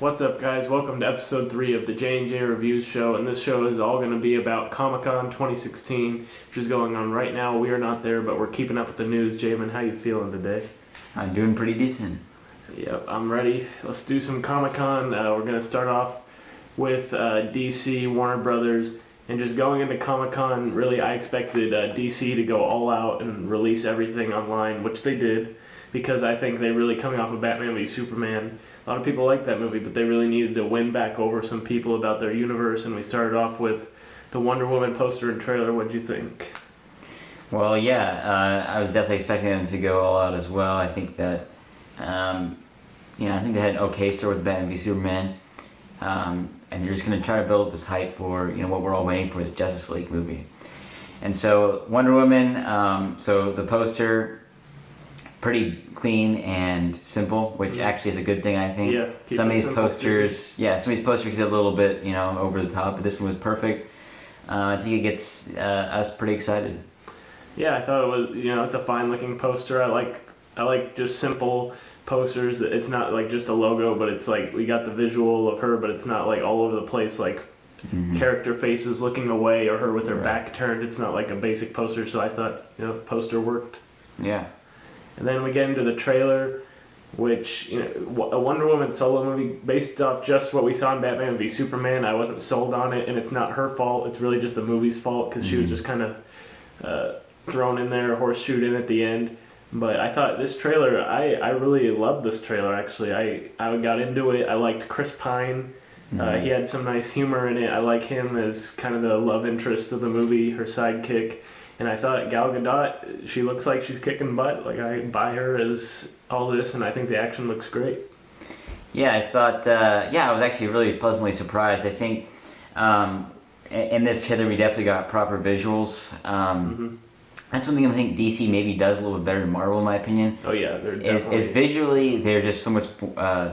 What's up, guys? Welcome to episode 3 of the JnJreviews show, and this show is all going to be about Comic-Con 2016, which is going on right now. We are not there, but we're keeping up with the news. Jamin, how you feeling today? I'm doing pretty decent. Yep, I'm ready. Let's do some Comic-Con. We're going to start off with DC, Warner Brothers, and just going into Comic-Con, really I expected DC to go all out and release everything online, which they did, because I think they really, coming off of Batman v Superman, a lot of people like that movie, but they really needed to win back over some people about their universe, and we started off with the Wonder Woman poster and trailer. What'd you think? Well, yeah, I was definitely expecting them to go all out as well. I think that, I think they had an okay story with Batman v Superman, and they're just going to try to build up this hype for, what we're all waiting for, the Justice League movie. And so, Wonder Woman, so the poster, pretty clean and simple, which actually is a good thing, I think. Yeah, some of these posters get a little bit, over the top, but this one was perfect. I think it gets us pretty excited. Yeah, I thought it was, it's a fine looking poster. I like just simple posters. It's not like just a logo, but it's like we got the visual of her, but it's not like all over the place, like character faces looking away or her with her back turned. It's not like a basic poster, so I thought, the poster worked. Yeah. And then we get into the trailer, which, a Wonder Woman solo movie based off just what we saw in Batman v Superman. I wasn't sold on it, and it's not her fault. It's really just the movie's fault, because she was just kind of thrown in there, horseshoed in at the end. But I thought this trailer, I really loved this trailer, actually. I got into it. I liked Chris Pine. He had some nice humor in it. I like him as kind of the love interest of the movie, her sidekick. And I thought Gal Gadot, she looks like she's kicking butt. Like, I buy her as all this, and I think the action looks great. Yeah, I thought, I was actually really pleasantly surprised. I think in this trailer we definitely got proper visuals. That's one thing I think DC maybe does a little bit better than Marvel, in my opinion. Oh yeah, they're definitely... Is visually, they're just so much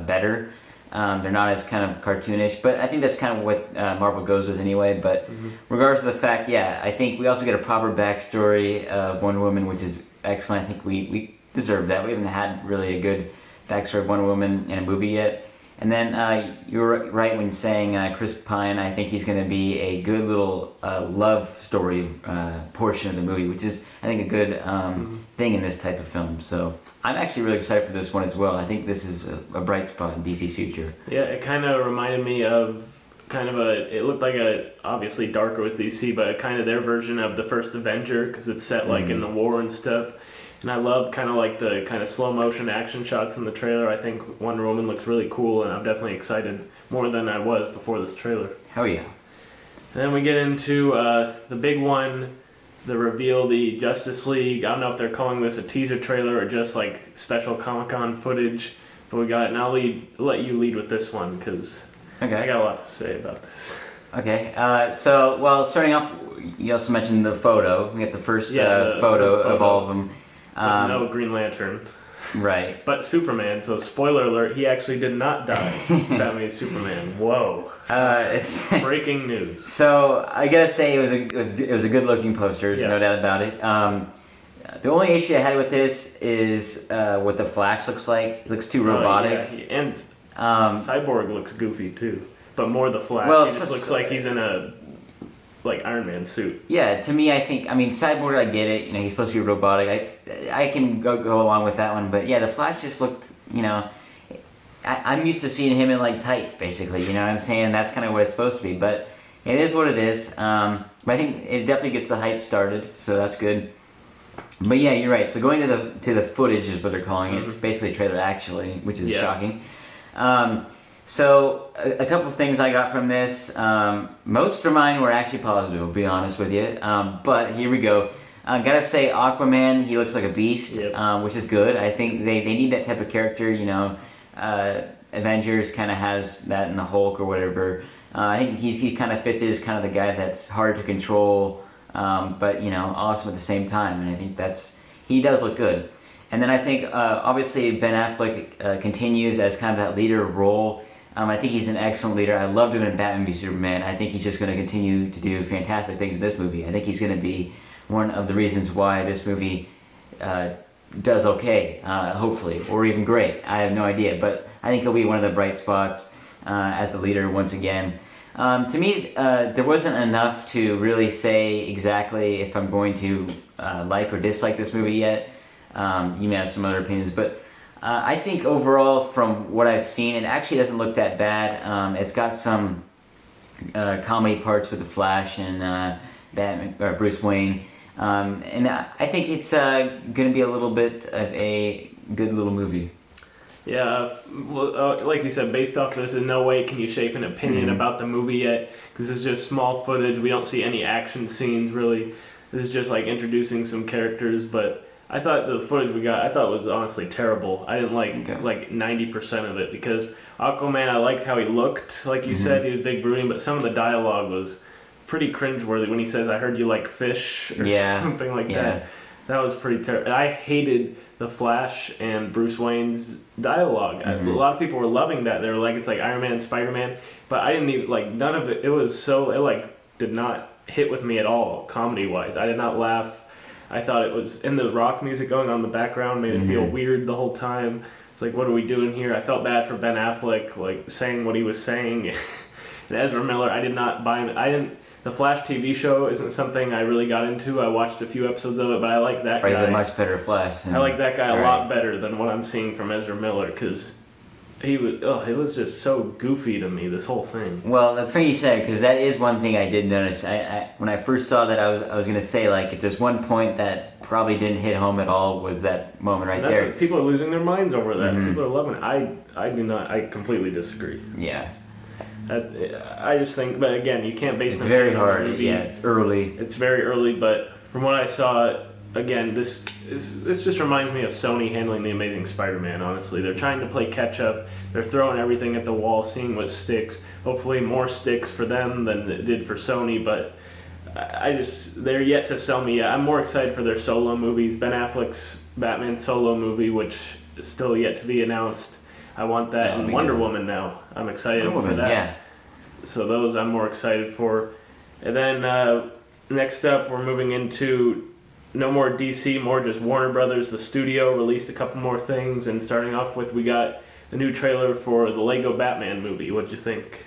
better. They're not as kind of cartoonish, but I think that's kind of what Marvel goes with anyway. But regardless of the fact, I think we also get a proper backstory of Wonder Woman, which is excellent. I think we deserve that. We haven't had really a good backstory of Wonder Woman in a movie yet. And then you were right when saying Chris Pine. I think he's going to be a good little love story portion of the movie, which is, I think, a good thing in this type of film. So I'm actually really excited for this one as well. I think this is a bright spot in DC's future. Yeah, it kind of reminded me of it looked like obviously darker with DC, but kind of their version of the first Avenger, because it's set like in the war and stuff. And I love kind of like the kind of slow motion action shots in the trailer. I think Wonder Woman looks really cool, and I'm definitely excited more than I was before this trailer. Hell yeah. And then we get into the big one, the reveal, the Justice League. I don't know if they're calling this a teaser trailer or just like special Comic-Con footage, but we got it. And I'll let you lead with this one, because I got a lot to say about this. Okay, starting off, you also mentioned the photo. We got the first photo of all of them. No Green Lantern. Right. But Superman, so spoiler alert, he actually did not die. That means Superman. Whoa. Breaking news. So I gotta say it was a good looking poster, no doubt about it. The only issue I had with this is what the Flash looks like. It looks too robotic. And Cyborg looks goofy too, but more the Flash. Well, he just looks like he's in a Iron Man suit. Yeah, to me, Cyborg, I get it. He's supposed to be robotic. I can go along with that one. But yeah, the Flash just looked, I'm used to seeing him in tights, basically. You know what I'm saying? That's kind of what it's supposed to be. But it is what it is. But I think it definitely gets the hype started, so that's good. But yeah, you're right. So going to the footage is what they're calling it. It's basically a trailer, actually, which is shocking. So, a couple of things I got from this. Most of mine were actually positive, I'll be honest with you. But here we go. Gotta say, Aquaman, he looks like a beast, which is good. I think they need that type of character, Avengers kind of has that in the Hulk or whatever. I think he kind of fits it as kind of the guy that's hard to control, but, awesome at the same time. And I think he does look good. And then I think, obviously, Ben Affleck continues as kind of that leader role. I think he's an excellent leader. I loved him in Batman v Superman. I think he's just going to continue to do fantastic things in this movie. I think he's going to be one of the reasons why this movie does okay, hopefully, or even great. I have no idea, but I think he'll be one of the bright spots. as the leader once again. To me, there wasn't enough to really say exactly if I'm going to like or dislike this movie yet. You may have some other opinions, but I think overall, from what I've seen, it actually doesn't look that bad. It's got some comedy parts with the Flash and Batman or Bruce Wayne, and I think it's going to be a little bit of a good little movie. Yeah, well, like you said, based off this, in no way can you shape an opinion about the movie yet, because this is just small footage. We don't see any action scenes, really. This is just like introducing some characters, but I thought the footage we got, I thought was honestly terrible. I didn't like 90% of it, because Aquaman, I liked how he looked, like you said, he was big brooding, but some of the dialogue was pretty cringeworthy when he says, "I heard you like fish," or something like that. That was pretty terrible. I hated the Flash and Bruce Wayne's dialogue. A lot of people were loving that. They were like, it's like Iron Man and Spider-Man, but I didn't even, like, none of it, it was so, it like did not hit with me at all, comedy-wise. I did not laugh. I thought it was, in the rock music going on in the background made it feel weird the whole time. It's like, what are we doing here? I felt bad for Ben Affleck, like, saying what he was saying. And Ezra Miller, I did not buy him. The Flash TV show isn't something I really got into. I watched a few episodes of it, but I like that guy. He's a much better Flash. I like that guy a lot better than what I'm seeing from Ezra Miller, because it was just so goofy to me, this whole thing. Well, that's funny you said, because that is one thing I did notice. I when I first saw that, I was going to say, like, if there's one point that probably didn't hit home at all, was that moment right there. People are losing their minds over that. People are loving it. I do not. I completely disagree. Yeah. I just think, but again, you can't base. It's very hard. Yeah, it's early. It's very early, but from what I saw, again, this just reminds me of Sony handling the Amazing Spider-Man. Honestly, they're trying to play catch up. They're throwing everything at the wall, seeing what sticks. Hopefully, more sticks for them than it did for Sony. But they're yet to sell me. I'm more excited for their solo movies. Ben Affleck's Batman solo movie, which is still yet to be announced. I want that, and Wonder Woman now. I'm excited for that. Yeah. So those I'm more excited for. And then next up, we're moving into no more DC, more just Warner Brothers. The studio released a couple more things, and starting off with, we got the new trailer for the Lego Batman movie. What'd you think?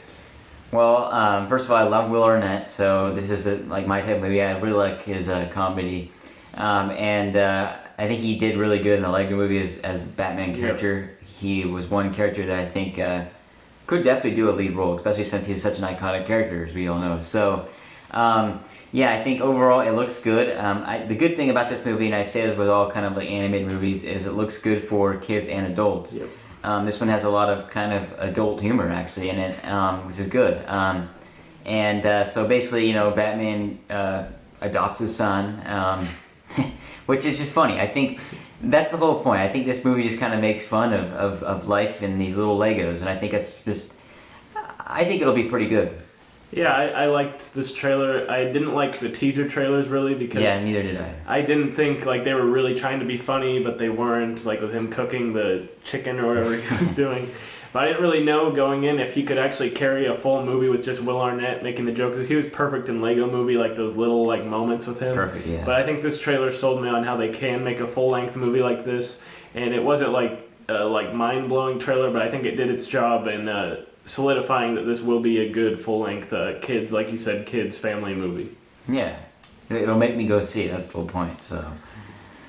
Well, first of all, I love Will Arnett, so this is like my type of movie. I really like his comedy, and I think he did really good in the Lego movie as the Batman character. He was one character that I think could definitely do a lead role, especially since he's such an iconic character, as we all know. So, yeah, I think overall it looks good. The good thing about this movie, and I say this with all kind of like animated movies, is it looks good for kids and adults. Yep. This one has a lot of kind of adult humor actually in it, which is good. So basically, you know, Batman adopts his son, which is just funny. I think that's the whole point. I think this movie just kind of makes fun of life in these little Legos, and I think I think it'll be pretty good. Yeah, I liked this trailer. I didn't like the teaser trailers really, because neither did I. I didn't think like they were really trying to be funny, but they weren't, like with him cooking the chicken or whatever he was doing. But I didn't really know going in if he could actually carry a full movie with just Will Arnett making the jokes. He was perfect in Lego Movie, like those little like moments with him. Perfect, yeah. But I think this trailer sold me on how they can make a full-length movie like this, and it wasn't like mind-blowing trailer, but I think it did its job in solidifying that this will be a good full-length kids, like you said, kids family movie. Yeah, it'll make me go see it. That's the whole point. So.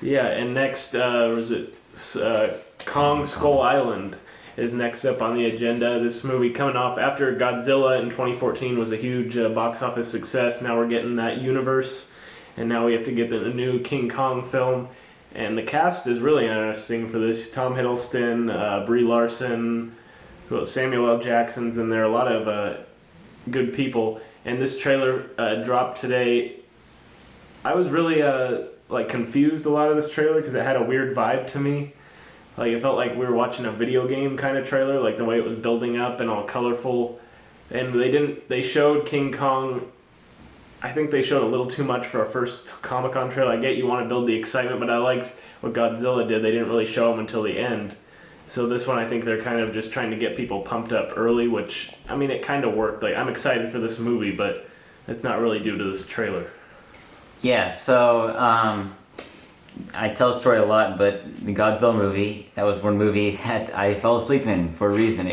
Yeah, and next Kong Skull Island is next up on the agenda. This movie coming off after Godzilla in 2014 was a huge box office success. Now we're getting that universe, and now we have to get the new King Kong film. And the cast is really interesting for this. Tom Hiddleston, Brie Larson, Samuel L. Jackson's in there. A lot of good people. And this trailer dropped today. I was really confused a lot of this trailer because it had a weird vibe to me. Like, it felt like we were watching a video game kind of trailer, like the way it was building up and all colorful. And they showed King Kong. I think they showed a little too much for a first Comic-Con trailer. I get you want to build the excitement, but I liked what Godzilla did. They didn't really show him until the end. So this one, I think they're kind of just trying to get people pumped up early, which, I mean, it kind of worked. Like, I'm excited for this movie, but it's not really due to this trailer. Yeah, so I tell the story a lot, but the Godzilla movie, that was one movie that I fell asleep in for a reason.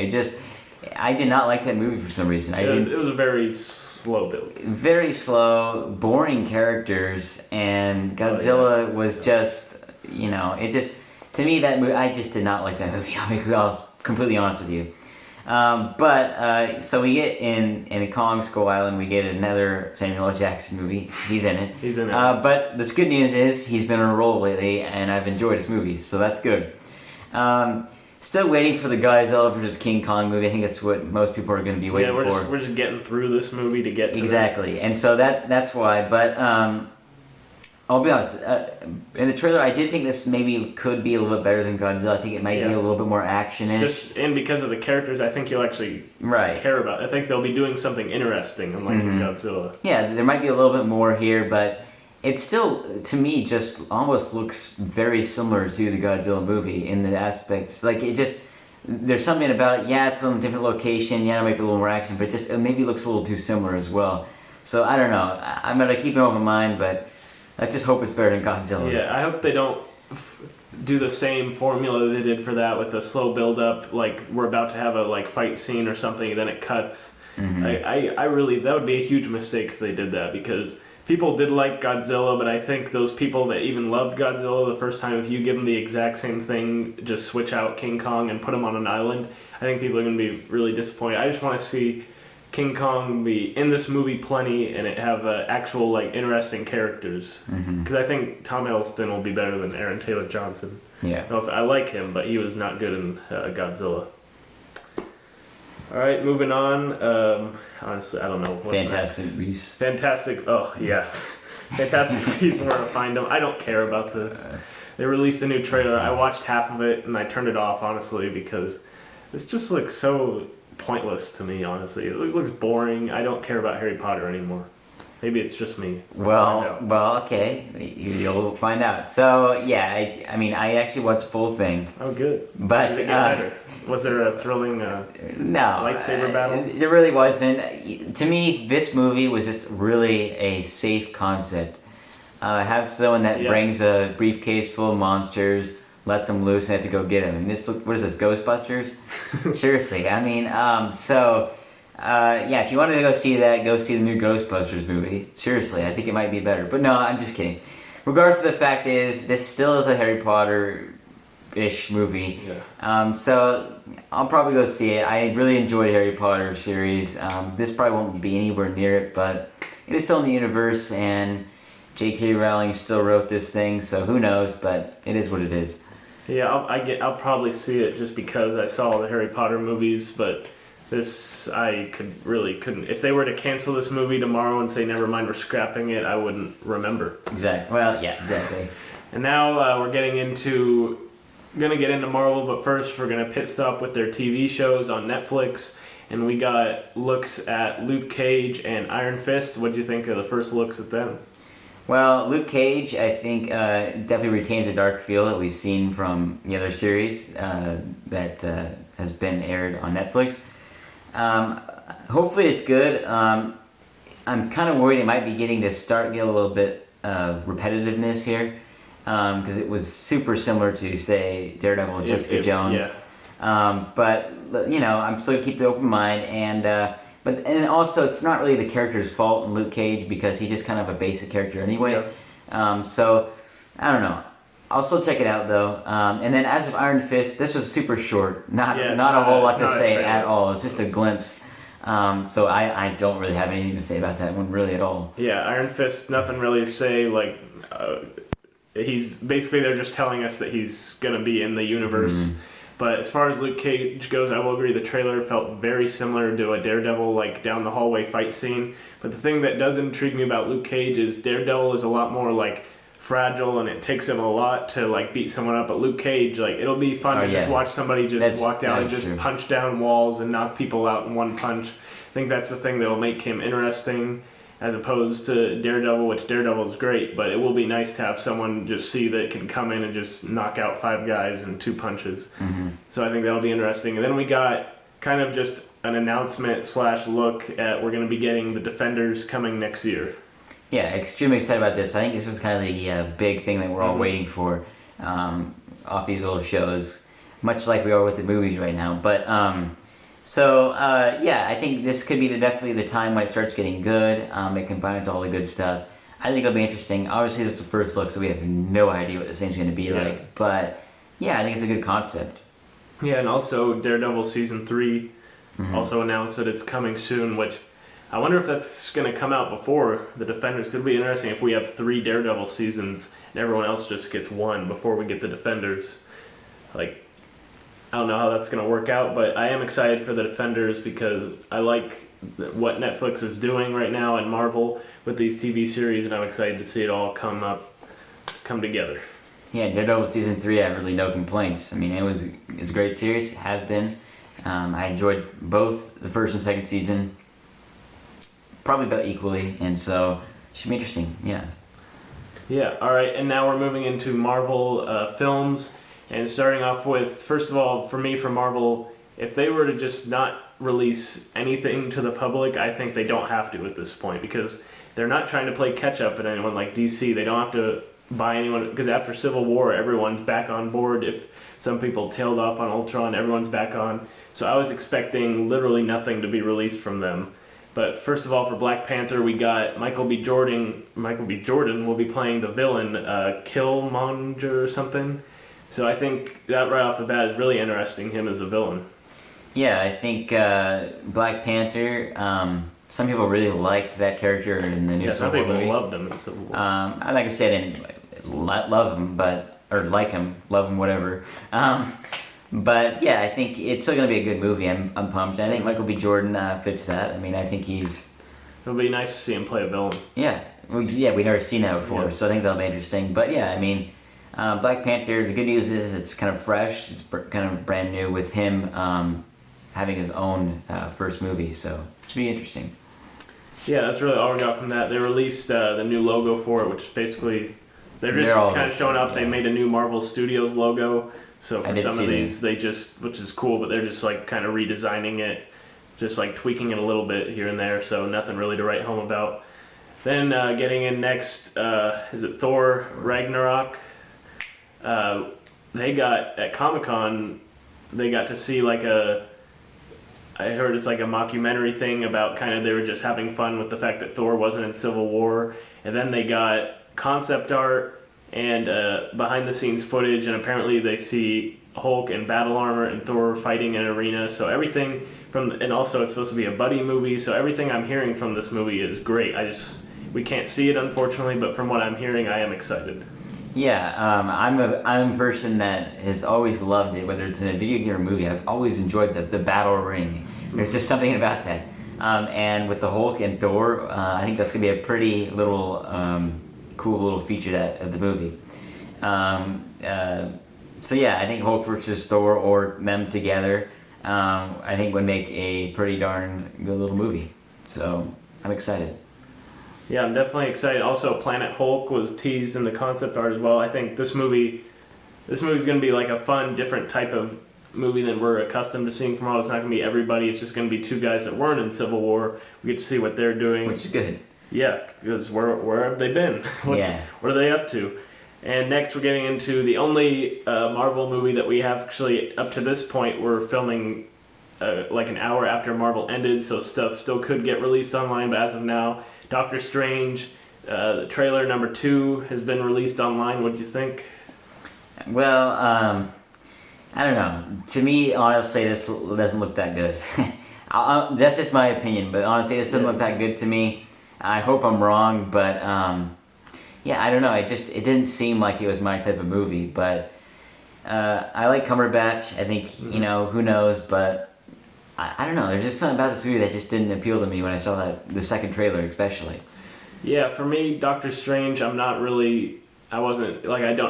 I did not like that movie for some reason. It was a very slow build. Very slow, boring characters, and Godzilla was just, it just, to me, that movie, I just did not like that movie. I'll be completely honest with you. So we get in Kong Skull Island, we get another Samuel L. Jackson movie. He's in it. He's in it. But the good news is he's been on a roll lately, and I've enjoyed his movies, so that's good. Still waiting for the Godzilla vs. King Kong movie. I think that's what most people are going to be waiting for. We're just getting through this movie to get to exactly, and so that's why. But I'll be honest. In the trailer, I did think this maybe could be a little bit better than Godzilla. I think it might be a little bit more action-ish. And because of the characters, I think you'll actually care about. I think they'll be doing something interesting, unlike in Godzilla. Yeah, there might be a little bit more here, but it still, to me, just almost looks very similar to the Godzilla movie in the aspects. Like, there's something about it. Yeah, it's in a different location. Yeah, it might be a little more action, but it maybe looks a little too similar as well. So I don't know. I'm gonna keep an open mind, but let's just hope it's better than Godzilla. Yeah, I hope they don't do the same formula they did for that with a slow build up. Like we're about to have a fight scene or something, and then it cuts. I really, that would be a huge mistake if they did that, because people did like Godzilla, but I think those people that even loved Godzilla the first time, if you give them the exact same thing, just switch out King Kong and put him on an island, I think people are going to be really disappointed. I just want to see King Kong be in this movie plenty and it have actual interesting characters. Because I think Tom Hiddleston will be better than Aaron Taylor Johnson. Yeah. I like him, but he was not good in Godzilla. All right, moving on. Honestly, I don't know what's Fantastic next. Beasts. Fantastic. Oh yeah, Fantastic Beasts. Where to find them? I don't care about this. They released a new trailer. I watched half of it and I turned it off, honestly, because this just looks so pointless to me. Honestly, it looks boring. I don't care about Harry Potter anymore. Maybe it's just me. Well, okay. You'll find out. So yeah, I actually watched the full thing. Oh, good. But did it get better? Was there a thrilling lightsaber battle? There really wasn't. To me, this movie was just really a safe concept. Have someone that brings a briefcase full of monsters, lets them loose, and have to go get them. And what is this, Ghostbusters? Seriously, if you wanted to go see that, go see the new Ghostbusters movie. Seriously, I think it might be better. But no, I'm just kidding. Regardless of the fact is, this still is a Harry Potter-ish movie. Yeah. So I'll probably go see it. I really enjoyed Harry Potter series. This probably won't be anywhere near it, but it is still in the universe, and J.K. Rowling still wrote this thing, so who knows, but it is what it is. Yeah, I'll probably see it just because I saw the Harry Potter movies, but this, I couldn't. If they were to cancel this movie tomorrow and say, never mind, we're scrapping it, I wouldn't remember. Exactly. Well, yeah, exactly. And now we're going to get into Marvel, but first we're going to pit stop with their TV shows on Netflix. And we got looks at Luke Cage and Iron Fist. What do you think of the first looks at them? Well, Luke Cage, I think, definitely retains the dark feel that we've seen from the other series that has been aired on Netflix. Hopefully it's good. I'm kind of worried it might be getting a little bit of repetitiveness here, because it was super similar to, say, Daredevil and Jessica Jones. Yeah. But I'm still gonna keep the open mind, and also it's not really the character's fault in Luke Cage, because he's just kind of a basic character anyway. Yeah. So I don't know. I'll still check it out though. And then as of Iron Fist, this was super short. Not a whole lot to say at all. It's just a glimpse. So I don't really have anything to say about that one really at all. Yeah, Iron Fist, nothing really to say. He's basically, they're just telling us that he's gonna be in the universe. Mm-hmm. But as far as Luke Cage goes, I will agree the trailer felt very similar to a Daredevil down the hallway fight scene. But the thing that does intrigue me about Luke Cage is Daredevil is a lot more fragile, and it takes him a lot to beat someone up. But Luke Cage, it'll be fun to just watch somebody walk down and just punch down walls and knock people out in one punch. I think that's the thing that'll make him interesting, as opposed to Daredevil, which Daredevil is great, but it will be nice to have someone just see that can come in and just knock out 5 guys in 2 punches. Mm-hmm. So I think that'll be interesting. And then we got kind of just an announcement / look at, we're going to be getting the Defenders coming next year. Yeah, extremely excited about this. I think this is kind of the big thing that we're all waiting for off these little shows, much like we are with the movies right now. But So yeah, I think this could be definitely the time when it starts getting good. It combines all the good stuff. I think it'll be interesting. Obviously, this is the first look, so we have no idea what this thing's going to be Yeah. like. But yeah, I think it's a good concept. Yeah, and also Daredevil season 3 Mhm. also announced that it's coming soon, which I wonder if that's going to come out before the Defenders. Could be interesting if we have 3 Daredevil seasons and everyone else just gets one before we get the Defenders. Like, I don't know how that's going to work out, but I am excited for the Defenders because I like what Netflix is doing right now and Marvel with these TV series, and I'm excited to see it all come together. Yeah, Daredevil season 3, I have really no complaints. I mean, it's a great series. It has been. I enjoyed both the first and second season, probably about equally, and so it should be interesting. Yeah. Yeah, all right, and now we're moving into Marvel films, and starting off with, first of all, for me, for Marvel, if they were to just not release anything to the public, I think they don't have to at this point, because they're not trying to play catch up at anyone like DC. They don't have to buy anyone, because after Civil War, everyone's back on board. If some people tailed off on Ultron, everyone's back on. So I was expecting literally nothing to be released from them. But first of all, for Black Panther, we got Michael B. Jordan. Michael B. Jordan will be playing the villain, Killmonger or something. So I think that right off the bat is really interesting, him as a villain. Yeah, I think Black Panther. Some people really liked that character in the new Yeah, some Civil War people movie. loved him in Civil War. Like I said, I didn't love him, or like him, love him, whatever. But yeah, I think it's still gonna be a good movie. I'm pumped. I think Michael B. Jordan fits that. I mean, I think he's It'll be nice to see him play a villain. yeah, we've never seen that before, Yeah. so I think that'll be interesting. But yeah, I mean, Black Panther. The good news is it's kind of fresh. It's kind of brand new with him having his own first movie, so it should be interesting. Yeah, that's really all we got from that. They released the new logo for it, which is basically they're just They're all kind of showing off. They yeah. made a new Marvel Studios logo. So I for did some see of that. these, they just, which is cool, but they're just like kind of redesigning it, just like tweaking it a little bit here and there. So nothing really to write home about. Then getting in next, is it Thor Ragnarok? They got at Comic-Con, they got to see like I heard it's like a mockumentary thing about kind of they were just having fun with the fact that Thor wasn't in Civil War, and then they got concept art and behind the scenes footage, and apparently they see Hulk in battle armor and Thor fighting in an arena. So everything and also it's supposed to be a buddy movie. So everything I'm hearing from this movie is great. We can't see it unfortunately, but from what I'm hearing, I am excited. Yeah, I'm a person that has always loved it, whether it's in a video game or movie. I've always enjoyed the battle ring. There's just something about that. And with the Hulk and Thor, I think that's gonna be a pretty little cool little feature of the movie. So yeah, I think Hulk versus Thor or them together, I think would make a pretty darn good little movie. So I'm excited. Yeah, I'm definitely excited. Also, Planet Hulk was teased in the concept art as well. I think this movie's going to be like a fun, different type of movie than we're accustomed to seeing from Marvel. It's not going to be everybody. It's just going to be 2 guys that weren't in Civil War. We get to see what they're doing. Which is good. Yeah, because where have they been? What are they up to? And next, we're getting into the only Marvel movie that we have actually up to this point. We're filming like an hour after Marvel ended, so stuff still could get released online. But as of now, Doctor Strange, the trailer number 2 has been released online. What do you think? Well, I don't know. To me, honestly, this doesn't look that good. That's just my opinion, but honestly, this doesn't look that good to me. I hope I'm wrong, but yeah, I don't know. It didn't seem like it was my type of movie, but I like Cumberbatch. I think, who knows, but I don't know. There's just something about this movie that just didn't appeal to me when I saw the second trailer, especially. Yeah, for me, Doctor Strange, I don't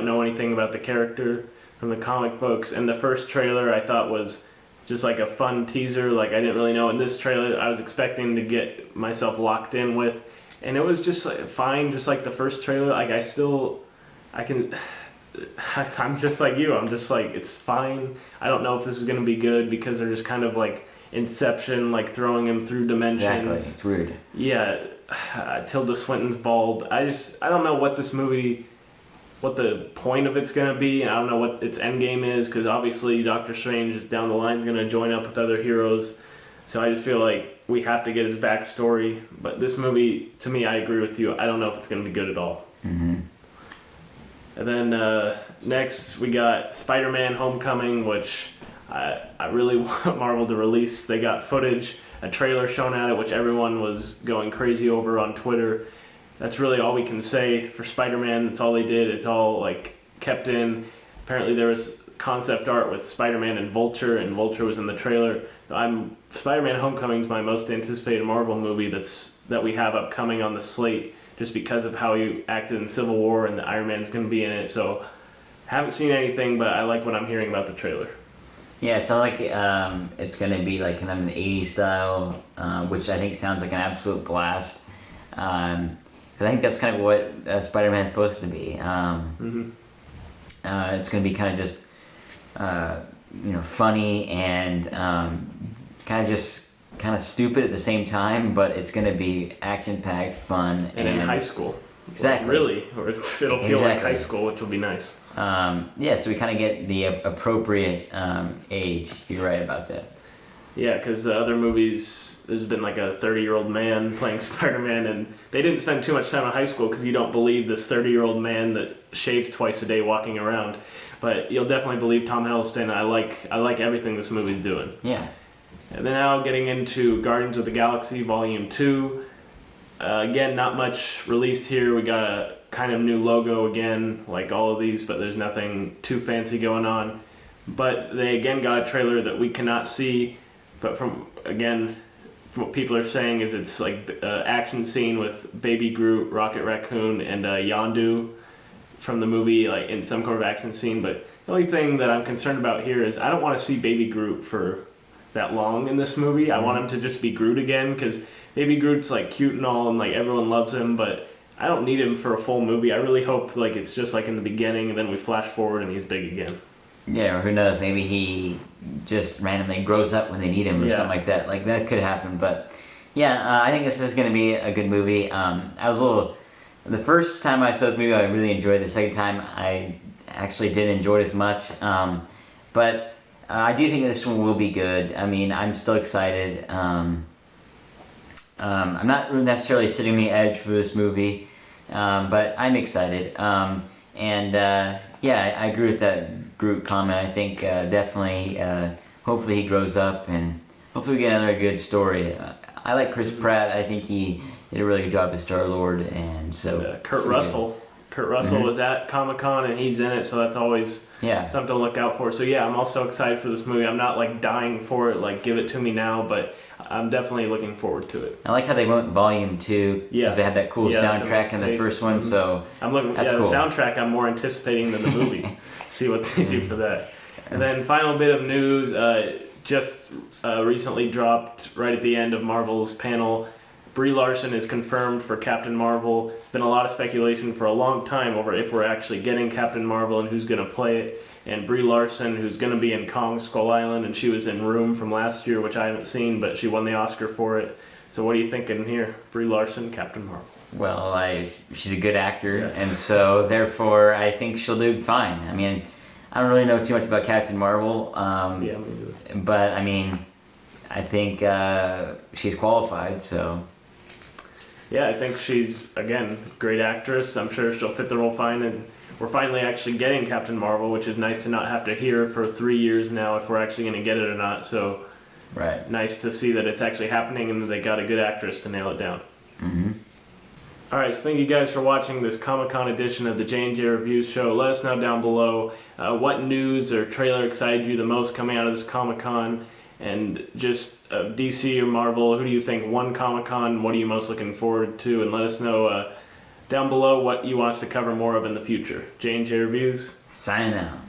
know anything about the character from the comic books, and the first trailer I thought was just like a fun teaser, like I didn't really know. In this trailer, I was expecting to get myself locked in with, and it was just like, fine, just like the first trailer. Like I'm just like you. I'm just like, it's fine. I don't know if this is going to be good because they're just kind of like Inception, like throwing him through dimensions. Exactly, it's weird. Yeah, Tilda Swinton's bald. I don't know what this movie what the point of it's gonna be, and I don't know what its end game is, because obviously Doctor Strange is down the line is gonna join up with other heroes. So I just feel like we have to get his backstory. But this movie, to me, I agree with you. I don't know if it's gonna be good at all. Mm-hmm. And then next we got Spider-Man: Homecoming, which I really want Marvel to release. They got footage, a trailer shown at it, which everyone was going crazy over on Twitter. That's really all we can say for Spider-Man. That's all they did. It's all like kept in. Apparently there was concept art with Spider-Man and Vulture was in the trailer. Spider-Man: Homecoming is my most anticipated Marvel movie that we have upcoming on the slate, just because of how he acted in Civil War, and the Iron Man's going to be in it. So haven't seen anything, but I like what I'm hearing about the trailer. Yeah, it sounds like it's going to be like kind of an 80s style, which I think sounds like an absolute blast. 'Cause I think that's kind of what Spider-Man is supposed to be. It's going to be kind of just, funny and kind of stupid at the same time, but it's going to be action-packed, fun. And in high school. Exactly. Really, or it'll feel like high school, which will be nice. So we kind of get the appropriate age. You're right about that. Yeah, because other movies, there's been like a 30-year-old man playing Spider-Man, and they didn't spend too much time in high school because you don't believe this 30-year-old man that shaves twice a day walking around. But you'll definitely believe Tom Hiddleston. I like everything this movie's doing. Yeah. And then now getting into Guardians of the Galaxy Volume 2. Again, not much released here. We got a kind of new logo again, like all of these, but there's nothing too fancy going on. But they again got a trailer that we cannot see. But from what people are saying is it's like an action scene with Baby Groot, Rocket Raccoon, and Yondu from the movie, like in some kind of action scene. But the only thing that I'm concerned about here is I don't want to see Baby Groot for that long in this movie. I want him to just be Groot again, because Baby Groot's like cute and all, and like everyone loves him, but I don't need him for a full movie. I really hope like it's just like in the beginning, and then we flash forward and he's big again. Yeah, or who knows? Maybe he just randomly grows up when they need him, or something like that. Like that could happen. But yeah, I think this is going to be a good movie. The first time I saw this movie, I really enjoyed it. The second time, I actually didn't enjoy it as much. But I do think this one will be good. I mean, I'm still excited. I'm not necessarily sitting on the edge for this movie, but I'm excited. I agree with that Groot comment. I think definitely, hopefully he grows up, and hopefully we get another good story. I like Chris Pratt. I think he did a really good job as Star-Lord, and so... Kurt Russell was at Comic-Con, and he's in it, so that's always something to look out for. So yeah, I'm also excited for this movie. I'm not like dying for it, like give it to me now, but I'm definitely looking forward to it. I like how they went Volume 2, because they had that cool soundtrack in the first one, so I'm looking. That's cool. The soundtrack I'm more anticipating than the movie. See what they do for that. And then final bit of news, just recently dropped right at the end of Marvel's panel. Brie Larson is confirmed for Captain Marvel. Been a lot of speculation for a long time over if we're actually getting Captain Marvel and who's going to play it. And Brie Larson, who's going to be in Kong Skull Island, and she was in Room from last year, which I haven't seen, but she won the Oscar for it. So what are you thinking here? Brie Larson, Captain Marvel. Well, she's a good actor, and so therefore I think she'll do fine. I mean, I don't really know too much about Captain Marvel, me neither. But I mean, I think she's qualified, so... Yeah, I think she's, again, great actress. I'm sure she'll fit the role fine, and we're finally actually getting Captain Marvel, which is nice to not have to hear for 3 years now if we're actually going to get it or not. So, nice to see that it's actually happening and that they got a good actress to nail it down. Mm-hmm. All right, so thank you guys for watching this Comic-Con edition of the J&J Reviews show. Let us know down below what news or trailer excited you the most coming out of this Comic-Con. And just DC or Marvel, who do you think won Comic-Con? What are you most looking forward to? And let us know down below what you want us to cover more of in the future. J&J Reviews. Signing out.